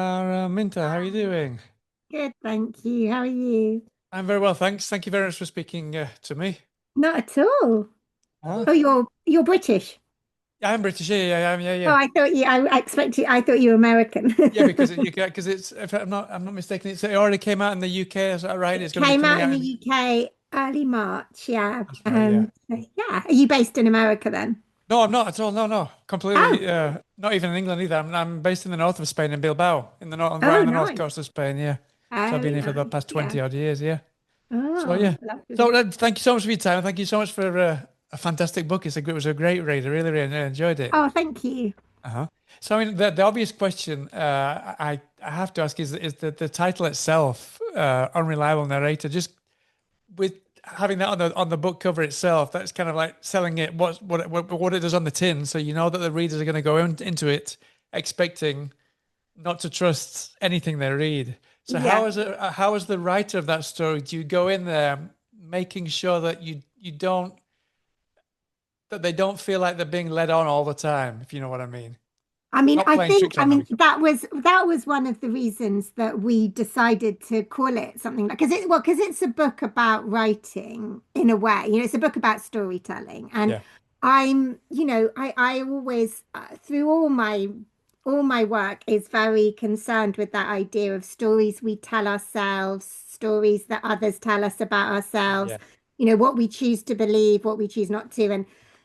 Araminta, how are you doing? Good, thank you. How are you? I'm very well, thanks. Thank you very much for speaking to me. Not at all. Huh? Oh, you're British. Yeah, I'm British. Yeah, yeah, yeah, yeah, Oh, yeah. I expect you. I thought you were American. Yeah, because because it's if I'm not mistaken, it already came out in the UK. Is that right? It's It going to be came coming out in out the in. UK early March. Yeah. That's right. Yeah. Yeah. Are you based in America then? No, I'm not at all. No, no, completely. Oh, Not even in England either. I'm based in the north of Spain, in Bilbao, in the north, right oh, on the north nice. coast of Spain. Yeah. So I've been Very here for the nice. past Yeah. 20 odd years. Yeah. So Oh, yeah. So lovely. thank you so much for your time. Thank you so much for a fantastic book. It was a great read. I really, really enjoyed it. Oh, thank you. Uh-huh. So I mean, the obvious question I have to ask is the title itself, Unreliable Narrator. Just with having that on the book cover itself, that's kind of like selling it what it does on the tin, so you know that the readers are going to go into it expecting not to trust anything they read. So Yeah. how is the writer of that story? Do you go in there making sure that you don't that they don't feel like they're being led on all the time, if you know what I mean? Not playing tricks I on them. mean, that was one of the reasons that we decided to call it something like, because it's a book about writing in a way, it's a book about storytelling. And Yeah. I always, through all my work is very concerned with that idea of stories we tell ourselves, stories that others tell us about ourselves, Yeah. what we choose to believe, what we choose not to. And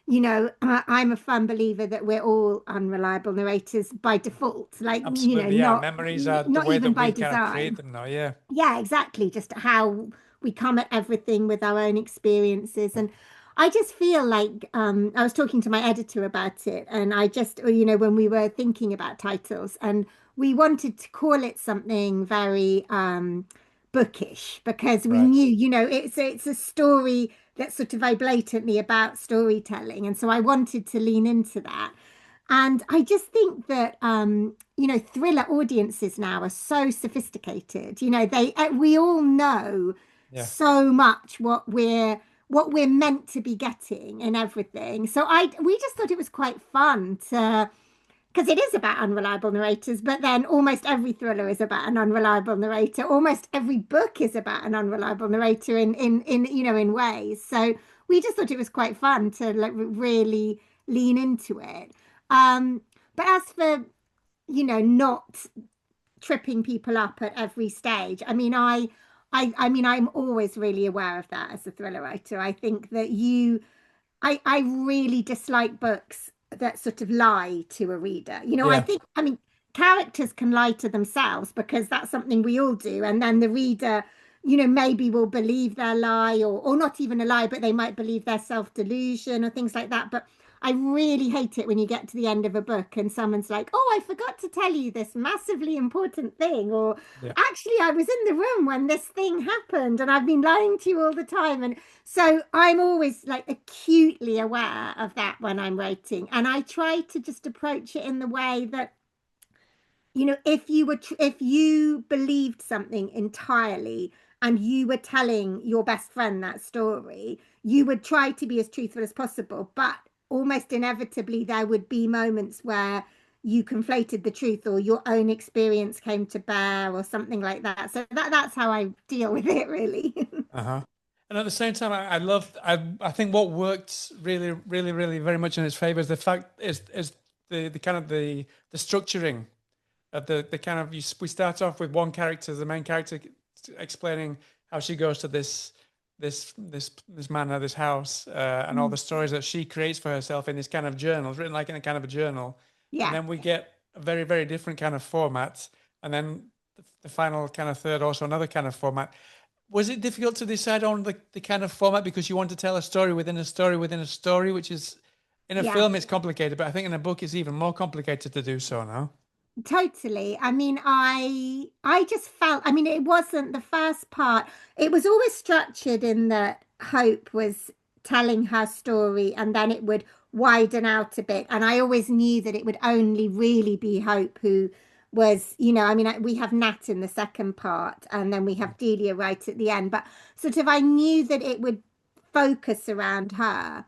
I'm a firm believer that we're all unreliable narrators by default, like, Absolutely. Yeah. Memories are the not way even that by we kind of create design. them now. Yeah. Yeah, exactly. Just how we come at everything with our own experiences. And I just feel like I was talking to my editor about it, and when we were thinking about titles, and we wanted to call it something very bookish because we Right. knew, it's a story that's sort of very blatantly about storytelling. And so I wanted to lean into that. And I just think that thriller audiences now are so sophisticated. We all know Yeah. so much what we're meant to be getting and everything. So we just thought it was quite fun to because it is about unreliable narrators, but then almost every thriller is about an unreliable narrator. Almost every book is about an unreliable narrator in ways. So we just thought it was quite fun to like really lean into it. Um, but as for, not tripping people up at every stage, I mean, I'm always really aware of that as a thriller writer. I think that I really dislike books that sort of lie to a reader. Yeah. I mean, characters can lie to themselves because that's something we all do. And then the reader, maybe will believe their lie or not even a lie, but they might believe their self-delusion or things like that. But I really hate it when you get to the end of a book and someone's like, oh, I forgot to tell you this massively important thing. Or Yeah. actually, I was in the room when this thing happened and I've been lying to you all the time. And so I'm always like acutely aware of that when I'm writing. And I try to just approach it in the way that, if you believed something entirely and you were telling your best friend that story, you would try to be as truthful as possible. But almost inevitably, there would be moments where you conflated the truth or your own experience came to bear or something like that. So that's how I deal with it, really. Uh-huh. And at the same time, I think what worked really, really, really very much in its favor is the fact is the kind of the structuring of the kind of we start off with one character, the main character, explaining how she goes to this manor, this house, and all the stories that she creates for herself in this kind of journal. It's written like in a kind of a journal, and Yeah. then we get a very, very different kind of format, and then the final kind of third also another kind of format. Was it difficult to decide on the kind of format because you want to tell a story within a story within a story, which is in a Yeah. film it's complicated, but I think in a book it's even more complicated to do so now. Totally. I mean, I just felt, I mean, it wasn't the first part. It was always structured in that Hope was telling her story and then it would widen out a bit. And I always knew that it would only really be Hope who was, I mean, we have Nat in the second part and then we have Delia right at the end, but sort of I knew that it would focus around her.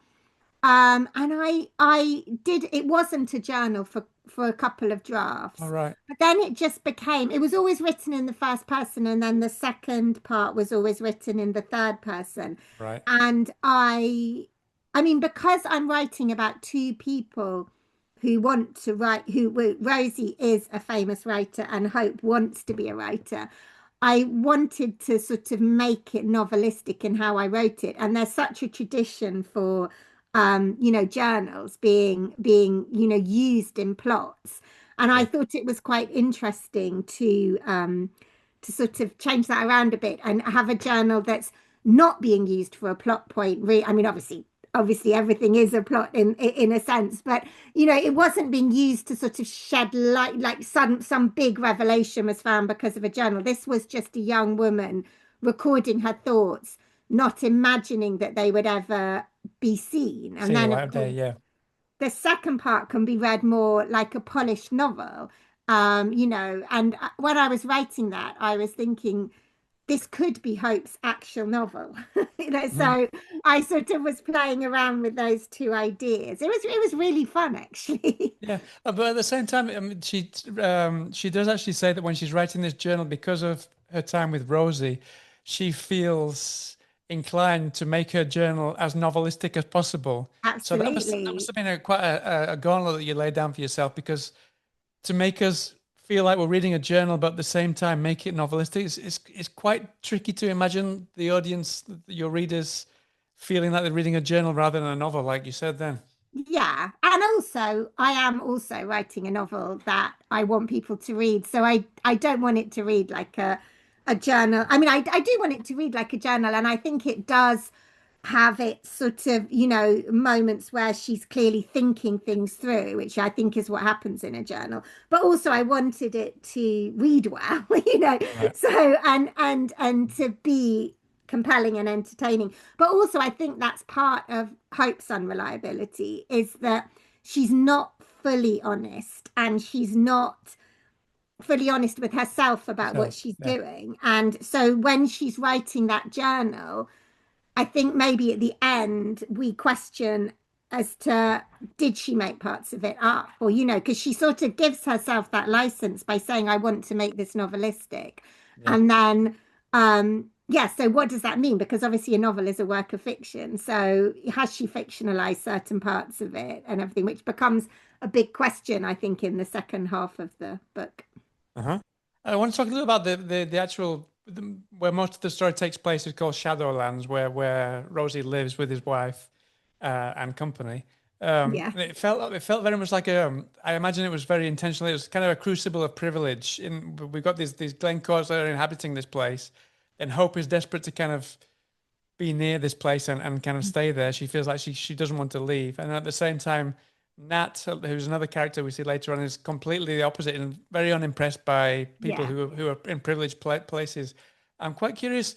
And I did, it wasn't a journal for a couple of All drafts. right. But then it just became, it was always written in the first person, and then the second part was always written in the third person. Right. And I mean, because I'm writing about two people who want to write, Rosie is a famous writer and Hope wants to be a writer. I wanted to sort of make it novelistic in how I wrote it. And there's such a tradition for journals being used in plots. And I Yeah. thought it was quite interesting to sort of change that around a bit and have a journal that's not being used for a plot point. I mean, obviously everything is a plot in a sense, but it wasn't being used to sort of shed light, like some big revelation was found because of a journal. This was just a young woman recording her thoughts, not imagining that they would ever be seen. And See the then, light of of day. course, Yeah. the second part can be read more like a polished novel. And when I was writing that, I was thinking this could be Hope's actual novel. Mhm. So I sort of was playing around with those two ideas. It was really fun, actually. Yeah, but at the same time, she does actually say that when she's writing this journal, because of her time with Rosie, she feels inclined to make her journal as novelistic as possible. So that must Absolutely. have been quite a gauntlet that you laid down for yourself, because to make us feel like we're reading a journal, but at the same time make it novelistic, it's quite tricky to imagine the audience, your readers, feeling like they're reading a journal rather than a novel, like you said then. Yeah. And also, I am also writing a novel that I want people to read. So I don't want it to read like a journal. I mean, I do want it to read like a journal, and I think it does have its sort of, moments where she's clearly thinking things through, which I think is what happens in a journal. But also I wanted it to read well, Right. so and to be compelling and entertaining. But also I think that's part of Hope's unreliability, is that she's not fully honest, and she's not fully honest with herself about what So, she's yeah. doing. And so when she's writing that journal, I think maybe at the end we question as to, did she make parts of it up, or because she sort of gives herself that license by saying I want to make this novelistic. Yeah. And then yeah, so what does that mean? Because obviously a novel is a work of fiction, so has she fictionalized certain parts of it and everything, which becomes a big question, I think, in the second half of the book. Uh-huh. I want to talk a little about the actual where most of the story takes place is called Shadowlands, where Rosie lives with his wife and company. Yeah. And it felt very much like I imagine it was very intentional. It was kind of a crucible of privilege. We've got these Glencourts that are inhabiting this place, and Hope is desperate to kind of be near this place and kind of stay there. She feels like she doesn't want to leave, and at the same time, Nat, who's another character we see later on, is completely the opposite and very unimpressed by people Yeah. who are in privileged places. I'm quite curious.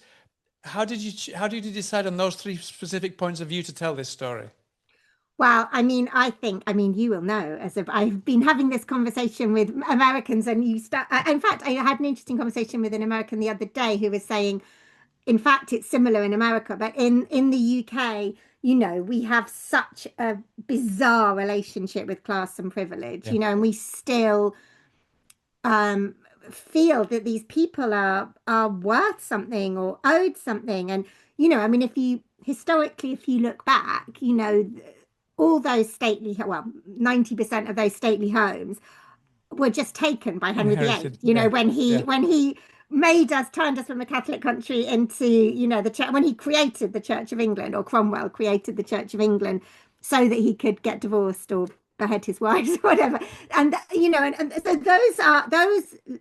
How did you decide on those three specific points of view to tell this story? Well, I mean, you will know, I've been having this conversation with Americans, and in fact, I had an interesting conversation with an American the other day who was saying, in fact, it's similar in America, but in the UK, we have such a bizarre relationship with class and privilege, Yeah, and we still um, feel that these people are worth something or owed something. And I mean, if you look back, all those stately, well, 90% of those stately homes were just taken by Henry VIII. inherited. Yeah, yeah, When he turned us from a Catholic country into, the church, when he created the Church of England, or Cromwell created the Church of England so that he could get divorced or behead his wives or whatever. And and so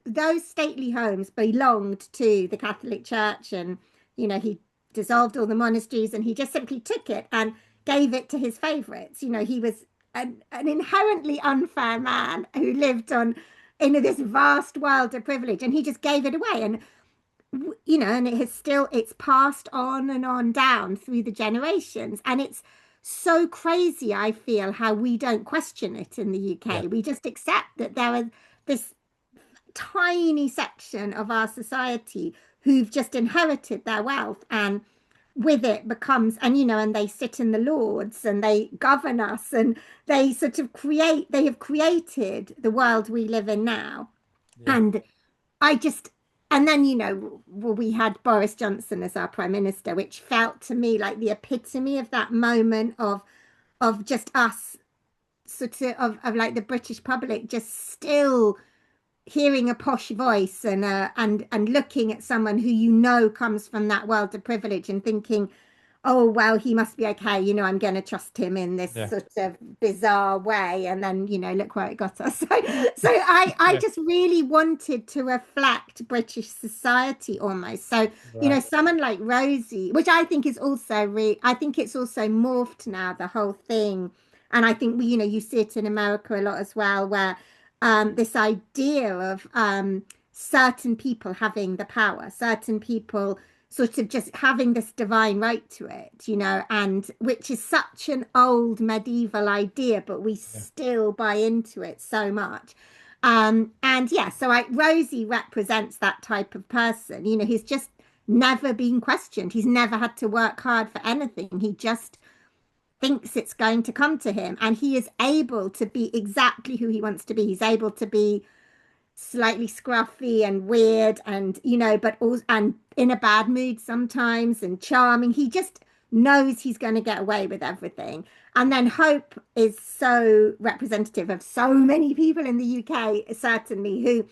those stately homes belonged to the Catholic Church, and he dissolved all the monasteries, and he just simply took it and gave it to his favorites. He was an inherently unfair man who lived on in this vast world of privilege, and he just gave it away. And and it's passed on and on down through the generations, and it's so crazy, I feel, how we don't question it in the yeah. UK. We just accept that there are this tiny section of our society who've just inherited their wealth, and with it becomes, and and they sit in the Lords and they govern us, and they sort of they have created the world we live in now. Yeah. And I just, and then, well, we had Boris Johnson as our prime minister, which felt to me like the epitome of that moment of just us sort of like the British public just still hearing a posh voice and looking at someone who comes from that world of privilege and thinking, oh well, he must be okay, I'm going to trust him in this Yeah. sort of bizarre way. And then look where it got us. So I Yeah. just really wanted to reflect British society almost. So Right. someone like Rosie, which I think is also I think it's also morphed now, the whole thing. And I think you see it in America a lot as well, where this idea of certain people having the power, certain people sort of just having this divine right to it, and which is such an old medieval idea, but we Yeah. still buy into it so much. And yeah, so Rosie represents that type of person, he's just never been questioned. He's never had to work hard for anything. He just thinks it's going to come to him, and he is able to be exactly who he wants to be. He's able to be slightly scruffy and weird, and but also and in a bad mood sometimes, and charming. He just knows he's going to get away with everything. And then Hope is so representative of so many people in the UK, certainly, who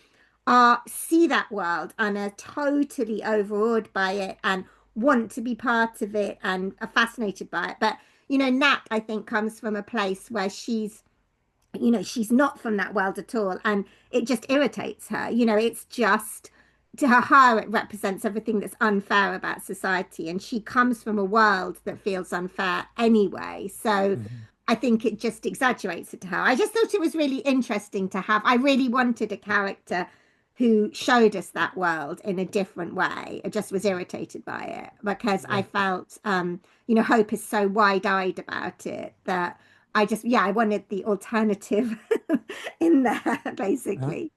are see that world and are totally overawed by it and want to be part of it and are fascinated by it. But Nat, I think, comes from a place where she's not from that world at all, and it just irritates her. It's just, to her, it represents everything that's unfair about society, and she comes from a world that feels unfair anyway. So Mhm. I think it just exaggerates it to her. I just thought it was really interesting to have. I really wanted a character who showed us that world in a different way. I just was irritated by it because I Yeah. felt, Hope is so wide-eyed about it that yeah, I wanted the alternative in there, Uh-huh. basically.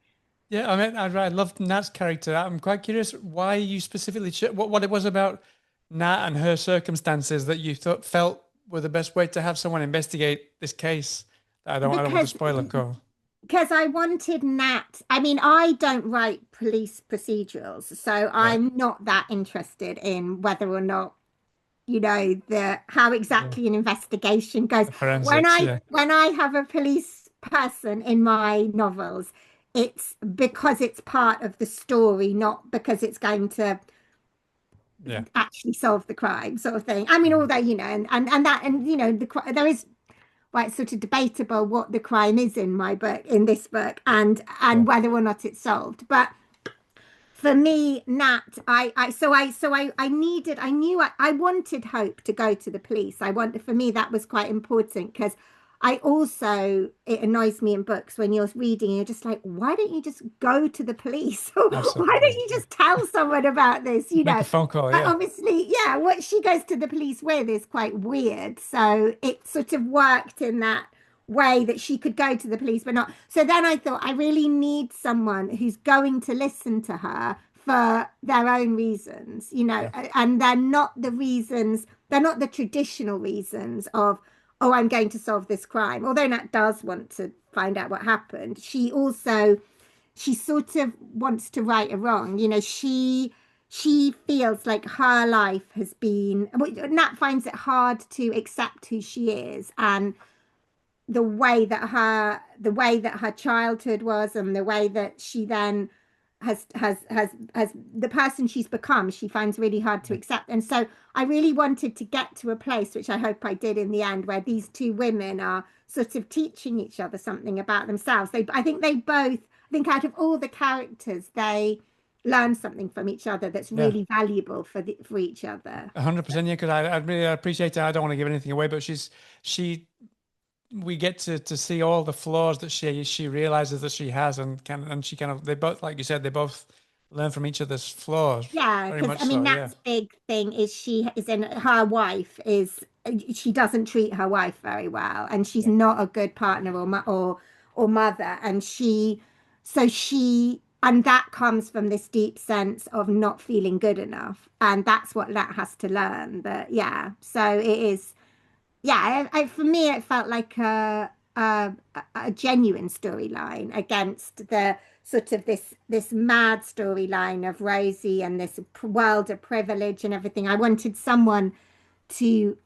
Yeah, I mean, I loved Nat's character. I'm quite curious why you specifically what it was about Nat and her circumstances that you thought felt were the best way to have someone investigate this case. I don't want to Because spoil, of course. I wanted Nat. I mean, I don't write police procedurals, so Right. I'm not that interested in whether or not the how Yeah. exactly an investigation goes. The When forensics. I Yeah. when I have a police person in my novels, it's because it's part of the story, not because it's going to Yeah. actually solve the crime, sort of thing. I mean, Mhm. although and there is, well, it's sort of debatable what the crime is in my book, in this book, Yeah. and whether or not it's solved. But for me, Nat, I needed, I knew I wanted Hope to go to the police. For me, that was quite important because I also, it annoys me in books when you're reading and you're just like, why don't you just go to the police? Why don't Absolutely. you Yeah. just tell someone about this, Make a phone call. But Yeah. obviously, yeah, what she goes to the police with is quite weird. So it sort of worked in that way that she could go to the police, but not. So then I thought, I really need someone who's going to listen to her for their own reasons, Yeah. and they're not the traditional reasons of, oh, I'm going to solve this crime. Although Nat does want to find out what happened, she sort of wants to right a wrong. She feels like her life has been. Nat finds it hard to accept who she is, and the way that her childhood was, and the way that she then has the person she's become, she finds really hard to Yeah. accept. And so I really wanted to get to a place, which I hope I did in the end, where these two women are sort of teaching each other something about themselves. I think out of all the characters, they learn something from each other that's Yeah. really valuable for each other. 100%. Yeah. Because I really appreciate it. I don't want to give anything away, but she we get to see all the flaws that she realizes that she has, and she kind of, they both, like you said, they both learn from each other's flaws. Yeah, Very because much I mean so. Yeah. Nat's big thing is she is in her wife is she doesn't treat her wife very well, and she's Yeah. not a good partner or mother, and she and that comes from this deep sense of not feeling good enough, and that's what Lat has to learn. That yeah, so it is. Yeah, for me, it felt like a genuine storyline against the sort of this mad storyline of Rosie and this world of privilege and everything. I wanted someone to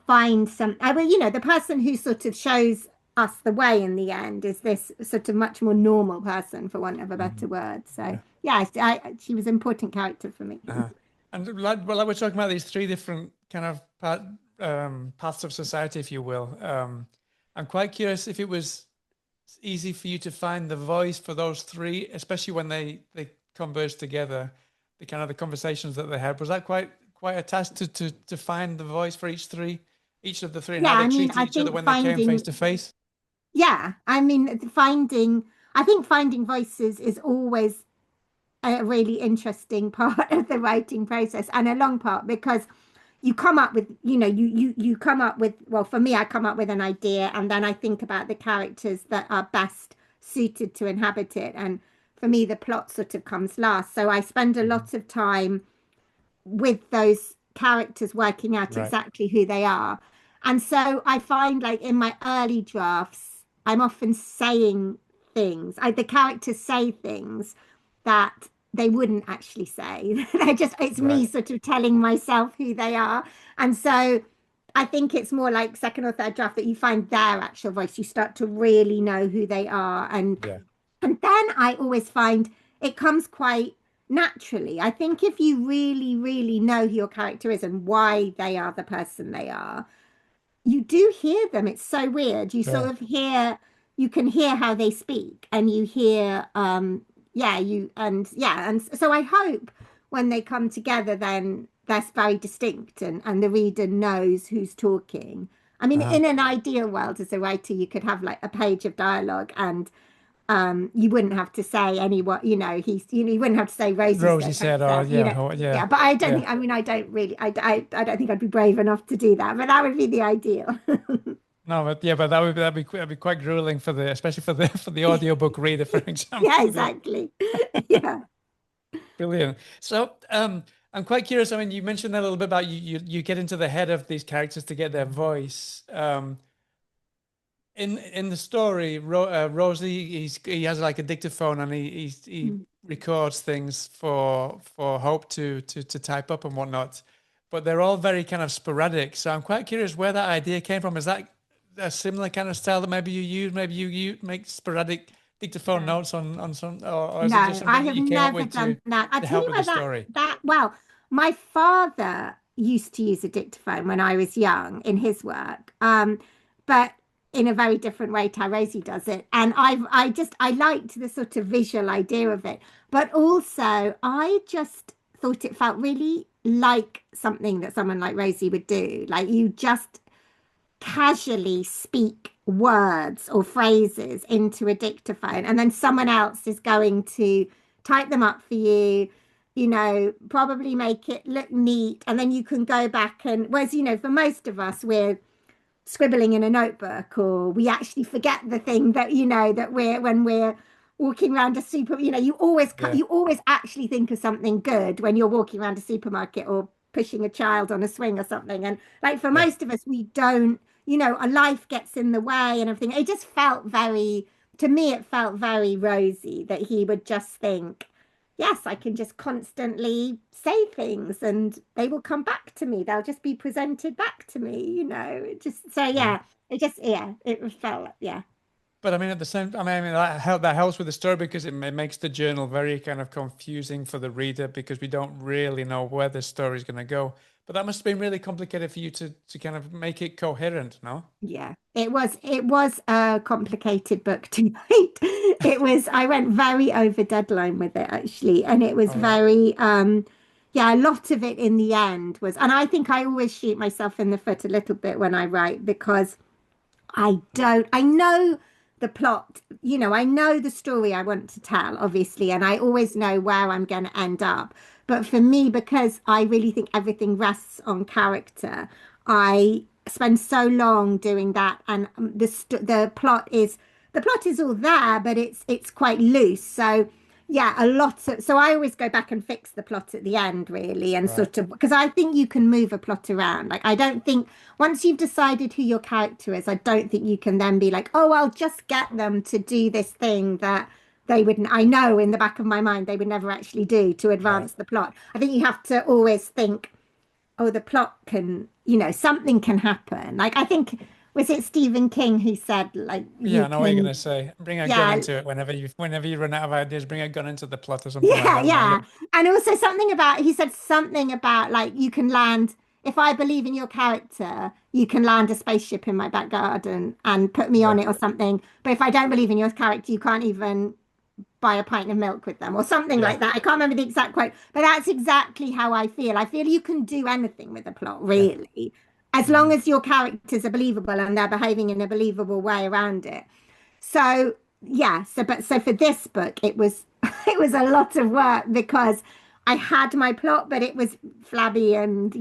find some. I mean, the person who sort of shows us the way in the end is this sort of much more normal person, for want of a better word. So Yeah. yeah, she was an important character for me. Uh-huh. And like we're talking about these three different kind of paths of society, if you will. I'm quite curious if it was easy for you to find the voice for those three, especially when they converged together. The kind of the conversations that they had, was that quite a task to find the voice for each of the three, and Yeah, how they I mean, treated I each other think when they came face to face. yeah, I mean, I think finding voices is always a really interesting part of the writing process and a long part because you come up with, you come up with, well, for me, I come up with an idea and then I think about the characters that are best suited to inhabit it. And for me, the plot sort of comes last. So I spend a Mhm. lot of time with those characters working out Right. exactly who they are. And so I find like in my early drafts, I'm often saying things. The characters say things that they wouldn't actually say. It's me Right. sort of telling myself who they are. And so I think it's more like second or third draft that you find their actual voice. You start to really know who they are. Yeah. And then I always find it comes quite naturally. I think if you really, really know who your character is and why they are the person they are, you do hear them. It's so weird. Sure. You can hear how they speak and you hear, and so I hope when they come together, then that's very distinct and the reader knows who's talking. I mean, Uh-huh. in an ideal world, as a writer, you could have like a page of dialogue and you wouldn't have to say any what you wouldn't have to say Rosie Rosie said said, "Oh, yeah, yeah, yeah, but I don't yeah." think, I mean, I don't really, I don't think I'd be brave enough to do that, but that would be the ideal. No, but yeah, but that'd be quite grueling for especially for the audiobook reader, for Yeah, example. Yeah, exactly. Yeah. brilliant. So, I'm quite curious. I mean, you mentioned that a little bit about you get into the head of these characters to get their voice. In the story, Rosie, he has like a dictaphone and he Mm. records things for Hope to type up and whatnot, but they're all very kind of sporadic. So I'm quite curious where that idea came from. Is that a similar kind of style that maybe you use? Maybe you make sporadic dictaphone No, notes on some, or is it just no, I something that have you came up never with to done that. I to tell help you with the where story? well, my father used to use a dictaphone when I was young in his work. But in a very different way to how Rosie does it. And I liked the sort of visual idea of it. But also I just thought it felt really like something that someone like Rosie would do. Like you just casually speak words or phrases into a dictaphone, and then someone else is going to type them up for you, probably make it look neat. And then you can go back and, whereas, for most of us, we're scribbling in a notebook or we actually forget the thing that, that when we're walking around a Yeah, you always actually think of something good when you're walking around a supermarket or pushing a child on a swing or something. And like for yeah. most of us, we don't, a life gets in the way and everything. It just felt very, to me, it felt very Rosy that he would just think, yes, I can just constantly say things and they will come back to me. They'll just be presented back to me, It just so Uh-huh. yeah, it felt yeah. But I mean, at the same time, I mean, that helps with the story because it makes the journal very kind of confusing for the reader because we don't really know where the story is going to go. But that must have been really complicated for you to kind of make it coherent, no? Yeah, it was a complicated book to write. I went very over deadline with it actually, and it was All right. very yeah, a lot of it in the end was, and I think I always shoot myself in the foot a little bit when I write because I know the plot, I know the story I want to tell, obviously, and I always know where I'm going to end up. But for me, because I really think everything rests on character, I spend so long doing that, and the plot is all there, but it's quite loose. So Yeah, a lot of, so I always go back and fix the plot at the end, really, and Right. sort of, because I think you can move a plot around. Like, I don't think once you've decided who your character is, I don't think you can then be like, oh, I'll just get them to do this thing that they wouldn't, I know in the back of my mind they would never actually do to Right. advance the plot. I think you have to always think, oh, the plot can, something can happen. Like, I think, was it Stephen King who said, like, Yeah, you I know what you're can, gonna say. Bring a gun yeah, into it whenever you run out of ideas, bring a gun into the plot or something like yeah, that. No, yeah. yeah. And also something about, he said something about like you can land, if I believe in your character, you can land a spaceship in my back garden and put me Yeah. on it or something. But if I don't believe in your character, you can't even buy a pint of milk with them or something Yeah. like that. I can't remember the exact quote, but that's exactly how I feel. I feel you can do anything with a plot, Yeah. really, as long Hmm. as your characters are believable and they're behaving in a believable way around it. So yeah, so for this book, it was it was a lot of work because I had my plot, but it was flabby and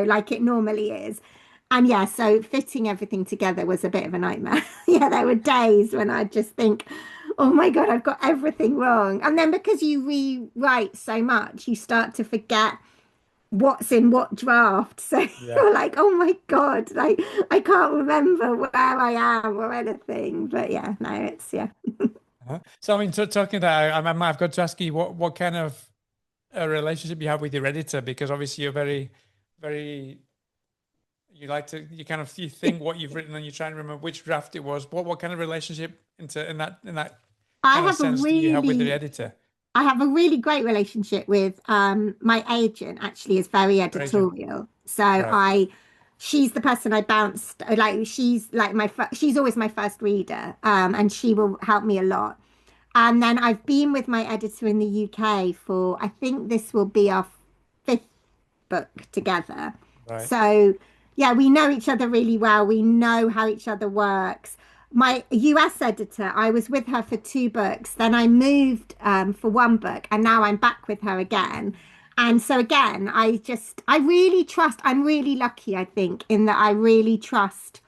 like it normally is. And yeah, so fitting everything together was a bit of a nightmare. Yeah, there were days when I just think, oh my God, I've got everything wrong. And then because you rewrite so much, you start to forget what's in what draft. So Yeah. you're like, oh my God, like I can't remember where I am or anything. But yeah, no, it's yeah. So I mean, talking that, I've got to ask you what kind of a relationship you have with your editor, because obviously you're very, very, you like to, you think what you've written and you try and remember which draft it was. What kind of relationship in that I kind of have a sense do you have with the really editor? I have a really great relationship with my agent actually is very Your agent. editorial. So Right. she's the person I bounced like she's like she's always my first reader and she will help me a lot. And then I've been with my editor in the UK for I think this will be our fifth book together. Right. So, yeah, we know each other really well. We know how each other works. My US editor, I was with her for two books. Then I moved for one book, and now I'm back with her again. And so, again, I really trust, I'm really lucky, I think, in that I really trust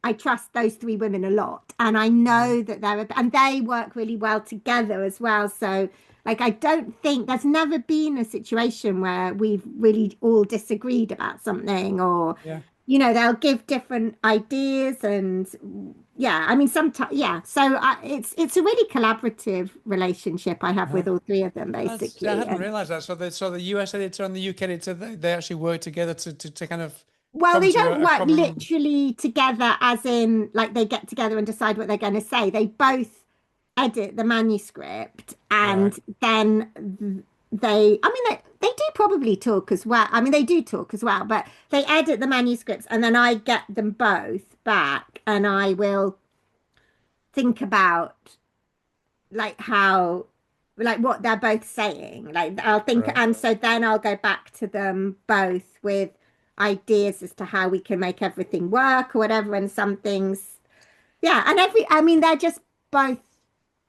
I trust those three women a lot. And I Mhm. know that and they work really well together as well. So, like, I don't think there's never been a situation where we've really all disagreed about something or, Yeah. they'll give different ideas and yeah, I mean, sometimes, yeah. So it's a really collaborative relationship I have Uh-huh. with all three of them, I basically. hadn't And realized that. So the US editor and the UK editor, they actually work together to kind of well, come they to don't a work common. literally together, as in like they get together and decide what they're going to say. They both edit the manuscript Right. and then I mean, they do probably talk as well. I mean, they do talk as well, but they edit the manuscripts and then I get them both back and I will think about like how like what they're both saying like I'll think Right. and so then I'll go back to them both with ideas as to how we can make everything work or whatever and some things yeah and I mean they're just both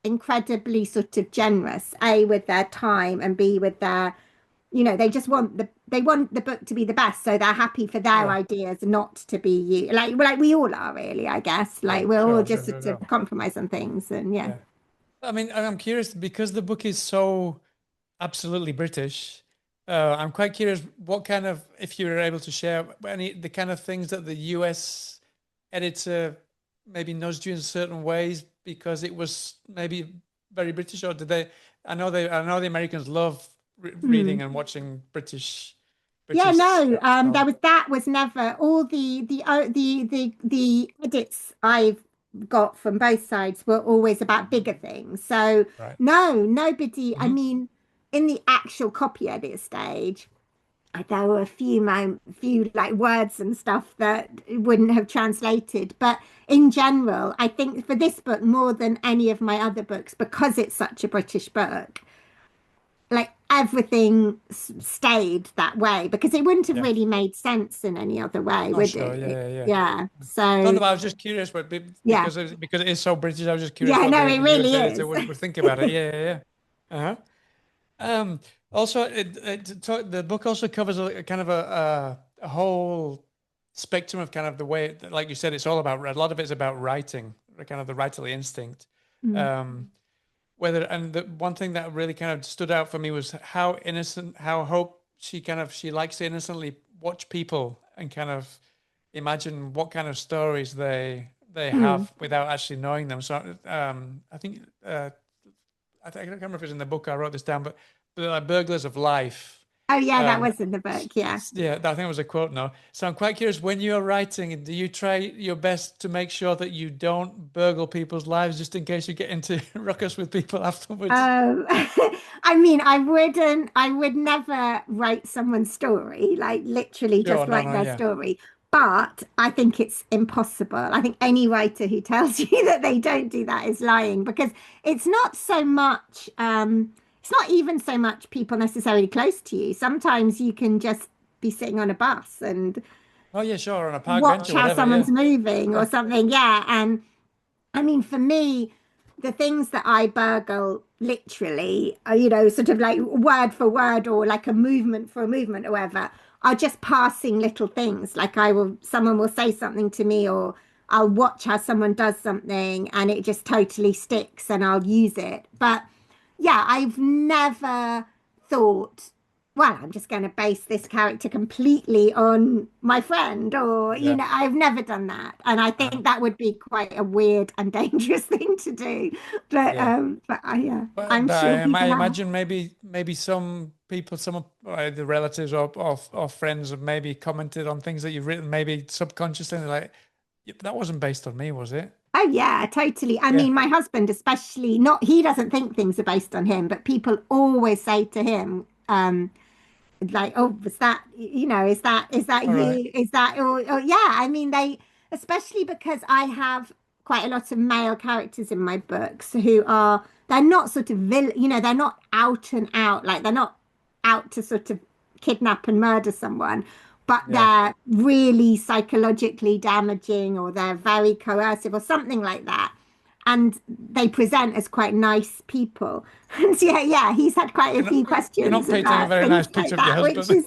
incredibly sort of generous A with their time and B with their they just want they want the book to be the best so they're happy for their Sure. ideas not to be you like we all are really I guess Yeah. like we're all Sure. just Sure. Sure. sort of Sure. compromise on things and yeah. Yeah. I mean, I'm curious because the book is so absolutely British. I'm quite curious what kind of, if you were able to share any the kind of things that the US editor maybe nudged you in certain ways because it was maybe very British, or did they? I know the Americans love Hmm. reading and watching Yeah, British no, stuff. So that was never all the edits I've got from both sides were always about bigger things. So right. no, nobody, I Hmm. mean, in the actual copy edit stage, there were a few like words and stuff that wouldn't have translated. But in general, I think for this book more than any of my other books, because it's such a British book, like everything stayed that way because it wouldn't have Yeah. really made sense in any other way, Oh, would sure. it? Yeah. Yeah. Yeah. Yeah. No, no, So but I was just curious, but yeah, because it is so British, I was just curious yeah. what No, the it US really editor is. would think about it. Yeah. Yeah. Yeah. Uh-huh. Also, the book also covers a kind of a whole spectrum of kind of the way, like you said, it's all about a lot of it's about writing, kind of the writerly instinct. Mm. Um, whether, and the one thing that really kind of stood out for me was how innocent, how Hope, she likes to innocently watch people and kind of imagine what kind of stories they Mm. have without actually knowing them. So I think I can't remember if it's in the book. I wrote this down, but like Burglars of Life. Oh yeah, that Um, was in the book. Yeah. yeah, I think it was a quote now. So I'm quite curious, when you're writing, do you try your best to make sure that you don't burgle people's lives just in case you get into ruckus with people afterwards? I mean, I would never write someone's story, like literally Sure, just no, write no, their yeah. story. But I think it's impossible. I think any writer who tells you that they don't do that is lying because it's not so much, it's not even so much people necessarily close to you. Sometimes you can just be sitting on a bus and Oh, yeah, sure, on a park bench watch or how whatever, someone's yeah. moving or Yeah, something. Yeah. And I mean, for me, the things that I burgle literally, sort of like word for word or like a movement for a movement or whatever, are just passing little things. Like someone will say something to me or I'll watch how someone does something and it just totally sticks and I'll use it. But yeah, I've never thought, well, I'm just going to base this character completely on my friend, or, yeah. I've never done that. And I think that would be quite a weird and dangerous thing to do. Yeah. Yeah, But I'm sure I people have. imagine maybe some people, some of the relatives or friends have maybe commented on things that you've written, maybe subconsciously, and they're like, "Yeah, that wasn't based on me, was it?" Oh, yeah, totally. I Yeah. mean, my husband, especially, not, he doesn't think things are based on him, but people always say to him, like, oh, was that, is that All right. you? Is that, or yeah, I mean, especially because I have quite a lot of male characters in my books they're not sort of they're not out and out, like, they're not out to sort of kidnap and murder someone, but Yeah. they're really psychologically damaging or they're very coercive or something like that. And they present as quite nice people. And yeah, he's had quite a You're not few you're questions not painting a about very nice things like picture of your that, which husband. is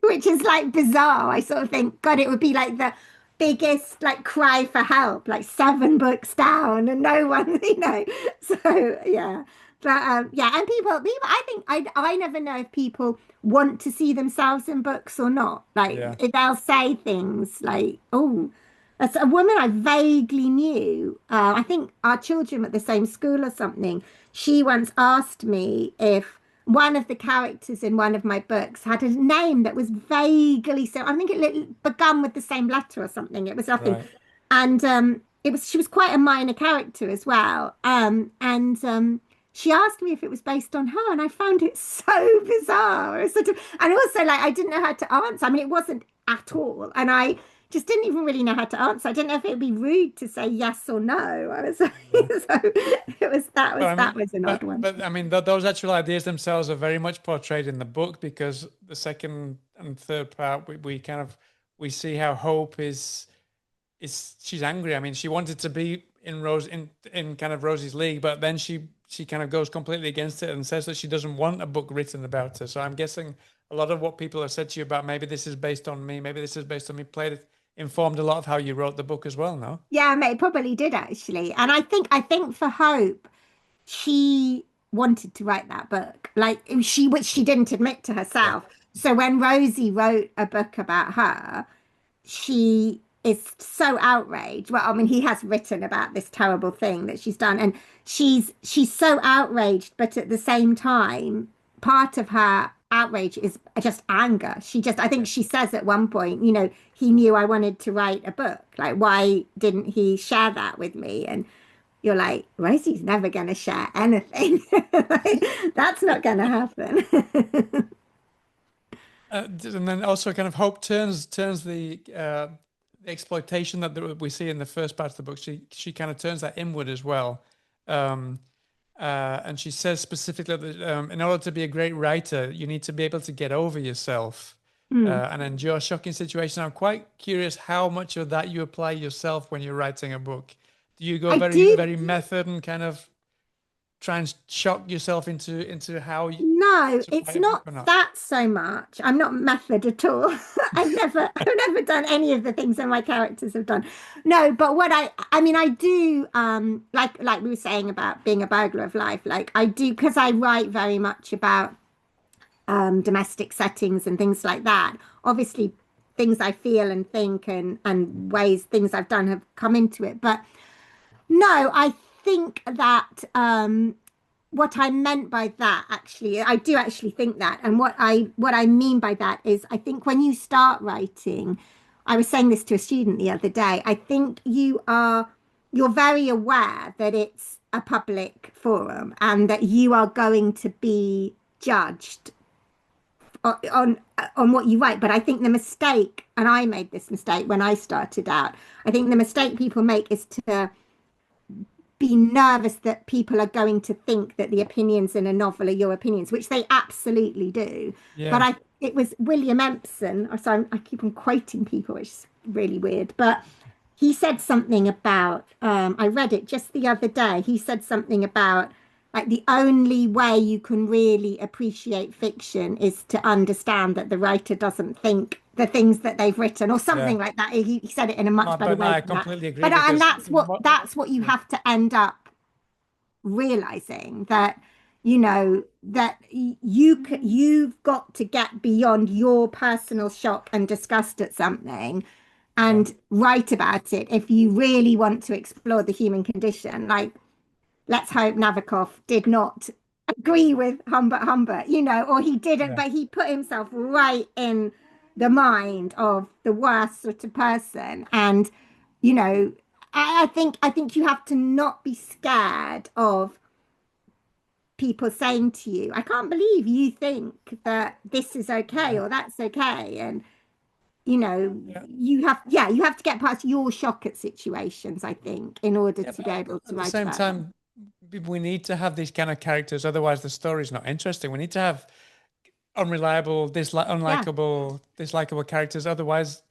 which is like bizarre. I sort of think, God, it would be like the biggest like cry for help, like 7 books down and no one, So yeah. But yeah, and people, I think I never know if people want to see themselves in books or not. Like Yeah. if they'll say things like, "Oh, that's a woman I vaguely knew. I think our children were at the same school or something. She once asked me if one of the characters in one of my books had a name that was vaguely so. I think it began with the same letter or something. It was nothing, Right. and she was quite a minor character as well. And she asked me if it was based on her, and I found it so bizarre. It was sort of, and also like I didn't know how to answer. I mean, it wasn't at all, and I just didn't even really know how to answer. I didn't know if it would be rude to say yes or no. I was so Yeah. it was that But was I that mean, was an odd one. but I mean, th those actual ideas themselves are very much portrayed in the book because the second and third part, we kind of we see how Hope is she's angry. I mean, she wanted to be in in kind of Rosie's league, but then she kind of goes completely against it and says that she doesn't want a book written about her. So I'm guessing a lot of what people have said to you about maybe this is based on me, maybe this is based on me, informed a lot of how you wrote the book as well. No? Yeah, mate, it probably did actually. And I think for Hope, she wanted to write that book. Like which she didn't admit to Yeah. herself. So when Rosie wrote a book about her, she is so outraged. Well, I mean, he has written about this terrible thing that she's done, and she's so outraged, but at the same time, part of her outrage is just anger. I think Yeah. she says at one point, he knew I wanted to write a book. Like, why didn't he share that with me? And you're like, Rosie's never going to share anything. Like, that's not going to happen. And then also kind of Hope turns the exploitation that we see in the first part of the book. She kind of turns that inward as well, um, and she says specifically that in order to be a great writer, you need to be able to get over yourself Hmm. and endure shocking situations. I'm quite curious how much of that you apply yourself when you're writing a book. Do you go I very do. very method and kind of try and shock yourself into how you No, to it's write a book not or not? that so much. I'm not method at all. I've never done any of the things that my characters have done. No, but I mean, I do, like we were saying about being a burglar of life, like I do, because I write very much about domestic settings and things like that. Obviously, things I feel and think and ways things I've done have come into it. But no, I think that what I meant by that, actually, I do actually think that. And what I mean by that is I think when you start writing, I was saying this to a student the other day, I think you're very aware that it's a public forum and that you are going to be judged on what you write. But I think the mistake, and I made this mistake when I started out, I think the mistake people make is to be nervous that people are going to think that the opinions in a novel are your opinions, which they absolutely do. But Yeah. it was William Empson, so I keep on quoting people, which is really weird, but he said something about, I read it just the other day. He said something about like the only way you can really appreciate fiction is to understand that the writer doesn't think the things that they've written or something Yeah. like that. He said it in a much better But no, way I than that. completely agree But and because that's what you yeah. have to end up realizing that you've got to get beyond your personal shock and disgust at something Yeah. and write about it if you really want to explore the human condition. Like, let's hope Nabokov did not agree with Humbert Humbert, or he didn't, Yeah. but he put himself right in the mind of the worst sort of person. And, you know, I think you have to not be scared of people saying to you, I can't believe you think that this is okay Yeah. or that's okay. And you know, Yeah. you have to get past your shock at situations, I think, in order Yeah, to be but able to at the write same about them. time, we need to have these kind of characters, otherwise the story's not interesting. We need to have Yeah, unlikable, dislikable characters. Otherwise,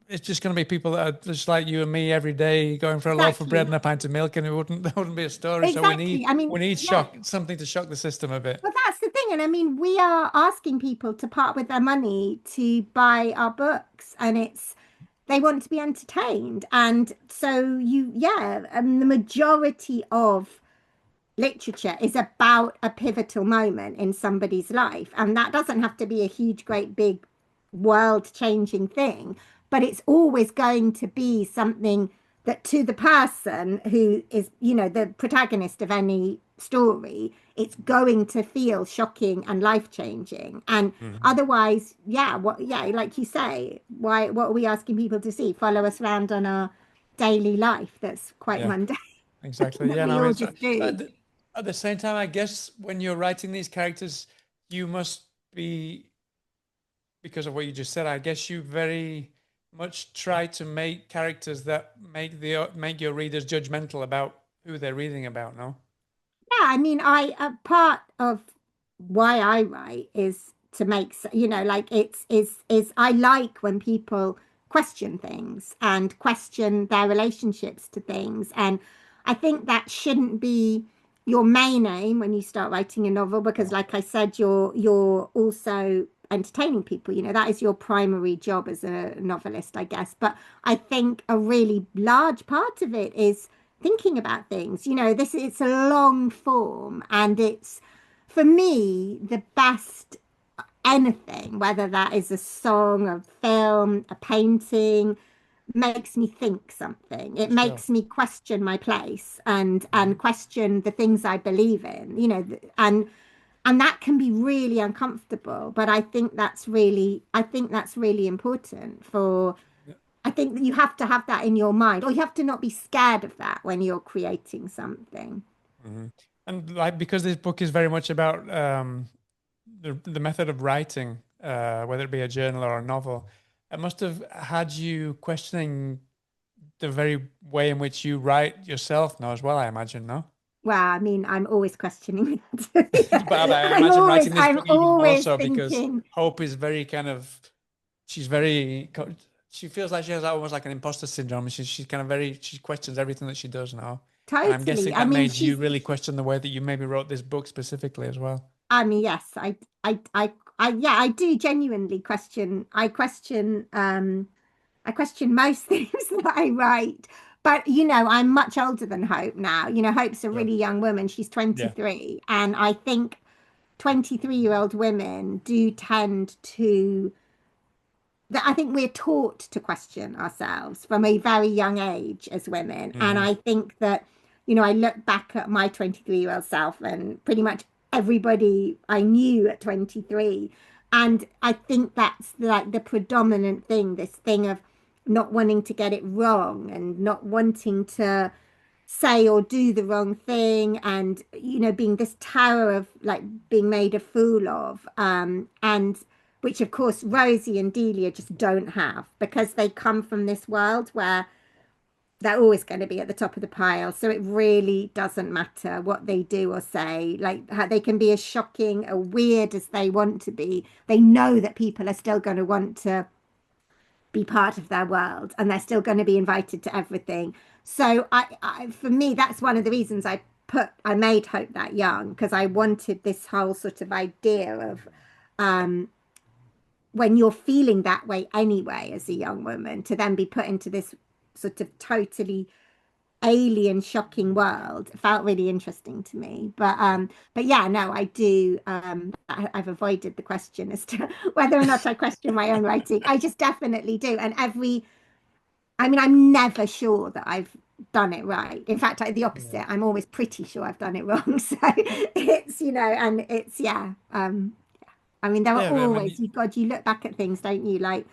it's just going to be people that are just like you and me every day, going for a loaf of bread exactly. and a pint of milk, and it wouldn't that wouldn't be a story. So Exactly. I mean, we need yeah, shock, something to shock the system a bit. well, that's the thing. And I mean, we are asking people to part with their money to buy our books, and they want to be entertained. And so yeah, and the majority of literature is about a pivotal moment in somebody's life. And that doesn't have to be a huge, great, big, world changing thing, but it's always going to be something that to the person who is, the protagonist of any story, it's going to feel shocking and life changing. And Mhm. otherwise, yeah, like you say, what are we asking people to see? Follow us around on our daily life that's quite Yeah, mundane exactly. that Yeah, no, we I mean, all just do. at the same time, I guess when you're writing these characters, you must be, because of what you just said, I guess you very much try to make characters that make your readers judgmental about who they're reading about. No. Yeah, I mean, I a part of why I write is to make, like it's I like when people question things and question their relationships to things. And I think that shouldn't be your main aim when you start writing a novel, because No. like I said, you're also entertaining people. That is your primary job as a novelist, I guess. But I think a really large part of it is thinking about things. It's a long form, and it's for me the best anything, whether that is a song, a film, a painting, makes me think something. It Sure. makes me question my place and Mhm. question the things I believe in, and that can be really uncomfortable, but I think that's really important for Yeah. I think that you have to have that in your mind, or you have to not be scared of that when you're creating something. Mhm. And like because this book is very much about the method of writing, whether it be a journal or a novel, it must have had you questioning the very way in which you write yourself now as well, I imagine, no? Well, I mean, I'm always questioning that. But Yeah. I I'm imagine always, writing this I'm book even more always so because thinking, Hope is very kind of, she's very, she feels like she has almost like an imposter syndrome. She's kind of very, she questions everything that she does now. And I'm Totally. guessing I that mean, made you she's, really question the way that you maybe wrote this book specifically as well. I mean, yes, yeah, I do genuinely question. I question most things that I write. But, I'm much older than Hope now. Hope's a Sure. really young woman. She's Yeah. 23. And I think 23-year-old women do tend to, that I think we're taught to question ourselves from a very young age as women. And Hmm. I think that, I look back at my 23-year-old self and pretty much everybody I knew at 23. And I think that's like the predominant thing, this thing of not wanting to get it wrong and not wanting to say or do the wrong thing and being this tower of like being made a fool of and which of course Rosie and Delia just don't have because they come from this world where they're always going to be at the top of the pile, so it really doesn't matter what they do or say. Like they can be as shocking or weird as they want to be, they know that people are still going to want to be part of their world and they're still going to be invited to everything. So for me, that's one of the reasons I made Hope that young because I wanted this whole sort of idea of um, when you're feeling that way anyway as a young woman to then be put into this sort of totally alien shocking world felt really interesting to me, but yeah, no, I do I've avoided the question as to whether or not I question my own writing. I just definitely do, and I mean, I'm never sure that I've done it right. In fact, the Yeah. opposite, I'm always pretty sure I've done it wrong. So it's and it's yeah, I mean, there are Yeah, but I always, mean, you God, you look back at things, don't you, like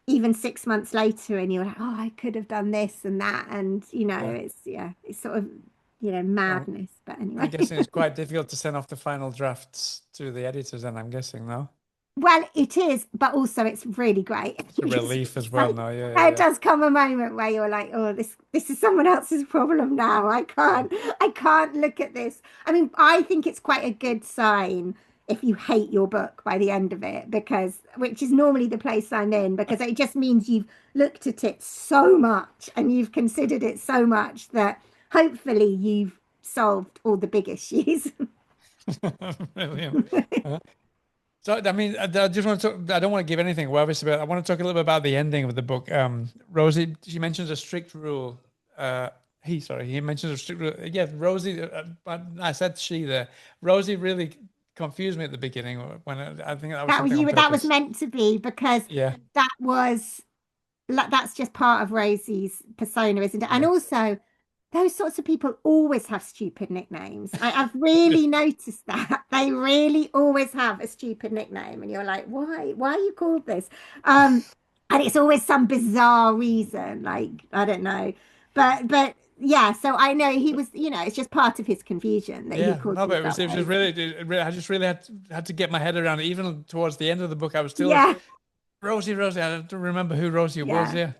even 6 months later and you're like, oh, I could have done this and that. And, yeah. it's, yeah, it's sort of, I'm, madness. But I'm anyway. guessing it's quite difficult to send off the final drafts to the editors, and I'm guessing no. Well, it is, but also it's really great. It's a relief as It's well. like, No, yeah, there yeah, does come a moment where you're like, oh, this is someone else's problem now. yeah. I can't look at this. I mean, I think it's quite a good sign if you hate your book by the end of it, because which is normally the place I'm in, because it just means you've looked at it so much and you've considered it so much that hopefully you've solved all the big issues. Brilliant. So, I mean, I just want to talk, I don't want to give anything away, obviously, but I want to talk a little bit about the ending of the book. Rosie, she mentions a strict rule. He mentions a strict rule. Yeah, Rosie, but I said she there. Rosie really confused me at the beginning when I think that was That was something on you. That was purpose. meant to be because Yeah, that was that's just part of Rosie's persona, isn't it? And yeah. also, those sorts of people always have stupid nicknames. I've really noticed that they really always have a stupid nickname, and you're like, why? Why are you called this? And it's always some bizarre reason, like I don't know, but yeah. So I know he was, it's just part of his confusion that he Yeah, calls no, but himself it was just Rosie. really, I just really had to get my head around it. Even towards the end of the book, I was still Yeah, Rosie. I don't remember who Rosie was. yeah. Yeah,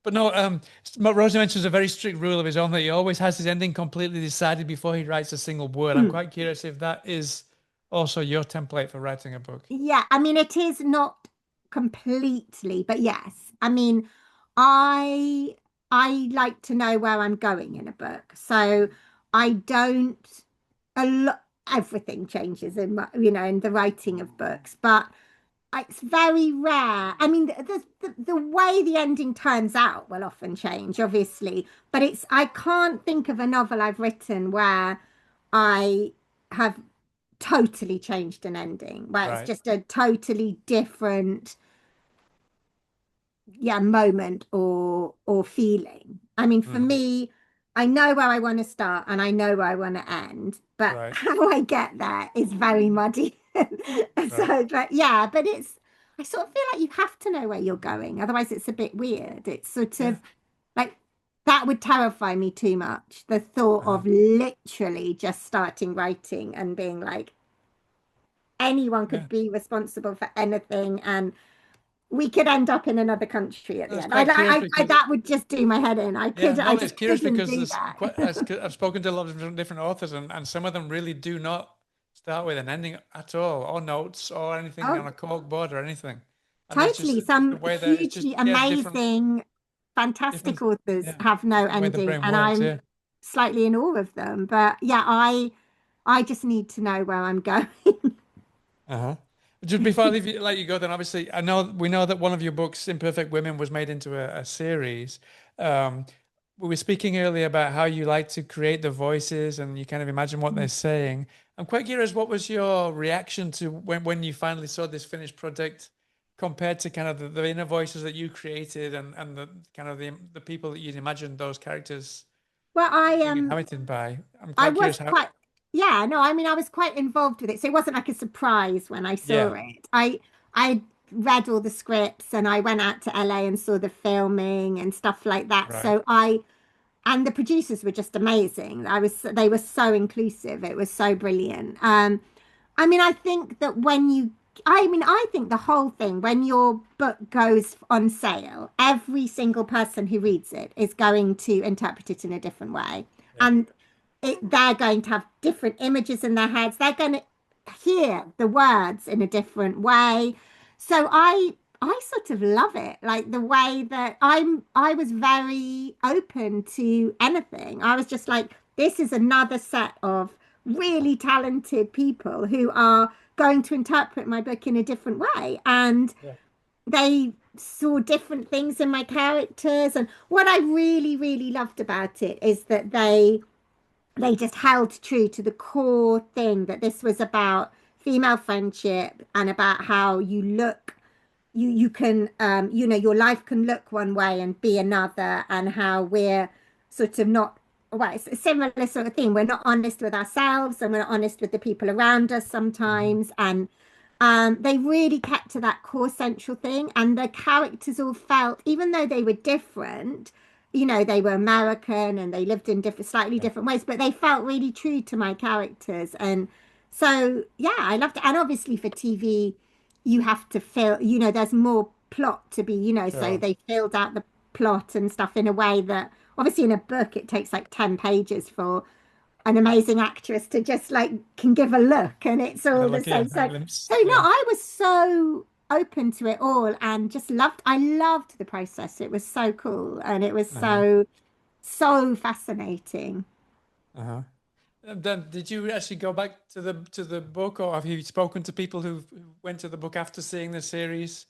but no. Rosie mentions a very strict rule of his own that he always has his ending completely decided before he writes a single word. I'm quite curious if that is also your template for writing a book. Yeah, I mean, it is not completely, but yes. I mean, I I like to know where I'm going in a book. So I don't a lot everything changes in in the writing of books, but it's very rare. I mean, the way the ending turns out will often change, obviously, but I can't think of a novel I've written where I have totally changed an ending, where it's Right. just a totally different, yeah, moment or feeling. I mean, for Hmm. me, I know where I want to start and I know where I want to end, but Right. how I get there is very muddy. Right. So, but yeah, but I sort of feel like you have to know where you're going, otherwise it's a bit weird. It's sort Yeah. of like that would terrify me too much. The thought Uh-huh. of literally just starting writing and being like, anyone Yeah. could be responsible for anything and we could end up in another country at No, the it's end. quite curious because That would just do my head in. yeah, I no, it's just curious couldn't because do there's that. quite I've spoken to a lot of different authors and some of them really do not start with an ending at all or notes or anything on Oh, a cork board or anything. And there's totally. just the Some way that it's just hugely yeah, amazing, different fantastic authors yeah, have no the way the ending. brain And works, yeah. slightly in awe of them. But yeah, I just need to know where I'm going. Uh-huh. Just before I leave you, let you go, then obviously we know that one of your books, Imperfect Women, was made into a series. Um, we were speaking earlier about how you like to create the voices and you kind of imagine what they're saying. I'm quite curious, what was your reaction to when you finally saw this finished product compared to kind of the inner voices that you created and the kind of the people that you'd imagined those characters Well, being inhabited by? I'm I quite was curious how. quite, yeah, no, I mean, I was quite involved with it. So it wasn't like a surprise when I saw Yeah, it. I read all the scripts and I went out to LA and saw the filming and stuff like that. right. And the producers were just amazing. They were so inclusive. It was so brilliant. I mean, I think that I think the whole thing, when your book goes on sale, every single person who reads it is going to interpret it in a different way. Yeah. And they're going to have different images in their heads. They're going to hear the words in a different way. So I sort of love it, like the way that I was very open to anything. I was just like, this is another set of really talented people who are going to interpret my book in a different way. And Yeah. they saw different things in my characters. And what I really, really loved about it is that they just held true to the core thing that this was about female friendship and about how you look you can your life can look one way and be another, and how we're sort of not, well, it's a similar sort of thing. We're not honest with ourselves and we're not honest with the people around us Mhm. sometimes. And they really kept to that core central thing, and the characters all felt, even though they were different, they were American and they lived in slightly Yeah. different ways, but they felt really true to my characters. And so, yeah, I loved it. And obviously for TV, you have to fill, there's more plot to be, so Sure. they filled out the plot and stuff in a way that obviously in a book it takes like 10 pages for an amazing actress to just like can give a look and it's Yeah, all the like yeah, same. a So, glimpse. so no, Yeah. I was so open to it all and just I loved the process. It was so cool and it was Uh-huh. so fascinating. Uh-huh. And then did you actually go back to the book, or have you spoken to people who went to the book after seeing the series?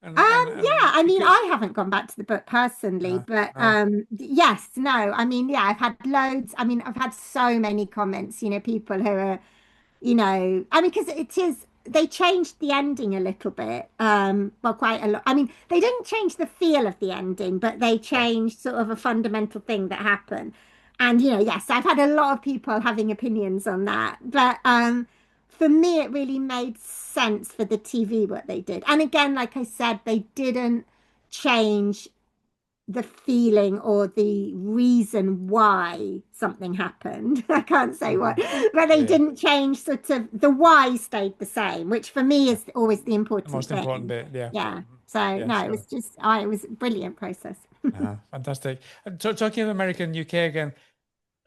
And Yeah, I mean, because I haven't gone back to the book personally, uh, but uh, yes, no, I mean, yeah, I've had loads. I mean, I've had so many comments, people who are, I mean, because they changed the ending a little bit, well, quite a lot. I mean, they didn't change the feel of the ending, but they yeah. changed sort of a fundamental thing that happened. And, yes, I've had a lot of people having opinions on that, but for me, it really made sense for the TV what they did. And again, like I said, they didn't change the feeling or the reason why something happened. I can't say what, Mhm. but Yeah, they yeah, didn't change sort of the why stayed the same, which for me yeah. is always the The important most important thing. bit. Yeah. Yeah. Mhm. So Yeah, no, it was sure. just, it was a brilliant process. Fantastic. Talking of America and UK again,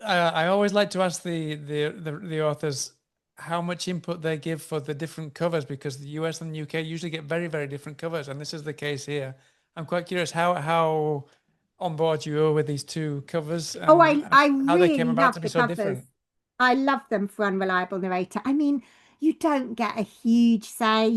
I always like to ask the authors how much input they give for the different covers, because the US and the UK usually get very, very different covers, and this is the case here. I'm quite curious how on board you are with these two covers Oh, and I how they came really about love to be the so covers. different. I love them for Unreliable Narrator. I mean, you don't get a huge say.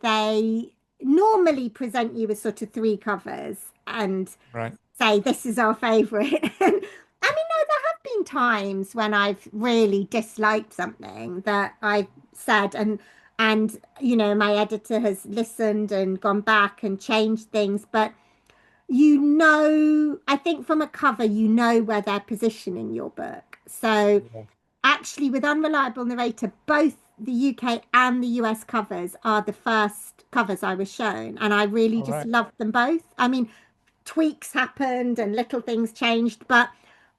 They normally present you with sort of three covers and Right. say, this is our favorite. And I mean, no, there have been times when I've really disliked something that I've said and my editor has listened and gone back and changed things. But I think from a cover, where they're positioning your book. So Yeah. actually, with Unreliable Narrator, both the UK and the US covers are the first covers I was shown, and I really All just right. loved them both. I mean, tweaks happened and little things changed, but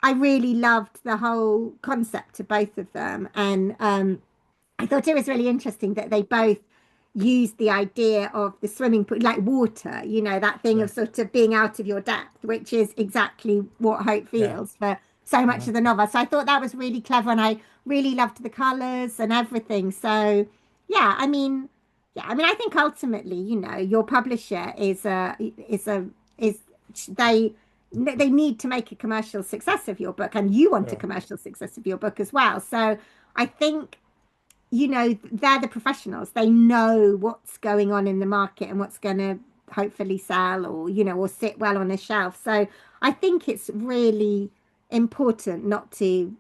I really loved the whole concept of both of them. And I thought it was really interesting that they both used the idea of the swimming pool, like water, that thing Yeah. of sort of being out of your depth, which is exactly what Hope Yeah. feels for so much Uh-huh. of the novel. So I thought that was really clever, and I really loved the colors and everything. So I think ultimately, your publisher is they they need to make a commercial success of your book, and you want a Sure. commercial success of your book as well. So I think, they're the professionals. They know what's going on in the market and what's going to hopefully sell, or, or sit well on a shelf. So I think it's really important not to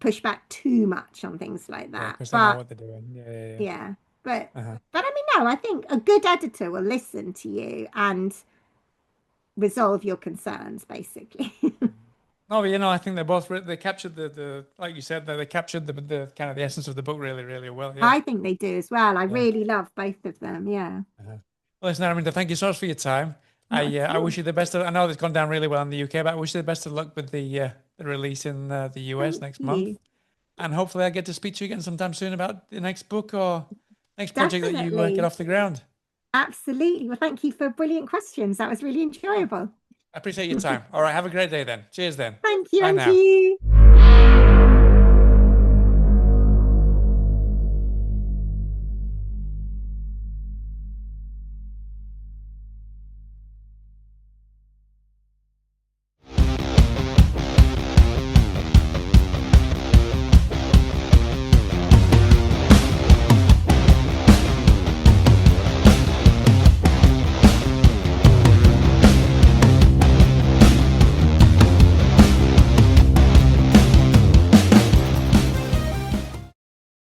push back too much on things like Yeah, that. because they know But what they're doing. Yeah, yeah, yeah. yeah, but Uh-huh. but I mean, no, I think a good editor will listen to you and resolve your concerns, basically. No, but, I think they're both they captured the like you said, they captured the kind of the essence of the book really, really well. Yeah, I think they do as well. I yeah. really love both of them. Yeah. Uh-huh. Well, listen, Araminta, thank you so much for your time. Not at I all. wish you the best of. I know it's gone down really well in the UK, but I wish you the best of luck with the release in the US Thank next month. you. And hopefully, I get to speak to you again sometime soon about the next book or next project that you get Definitely. off the ground. Absolutely. Well, thank you for brilliant questions. That was really Oh, enjoyable. I appreciate your time. All right, have a great day then. Cheers then. Thank you, Bye now. Angie.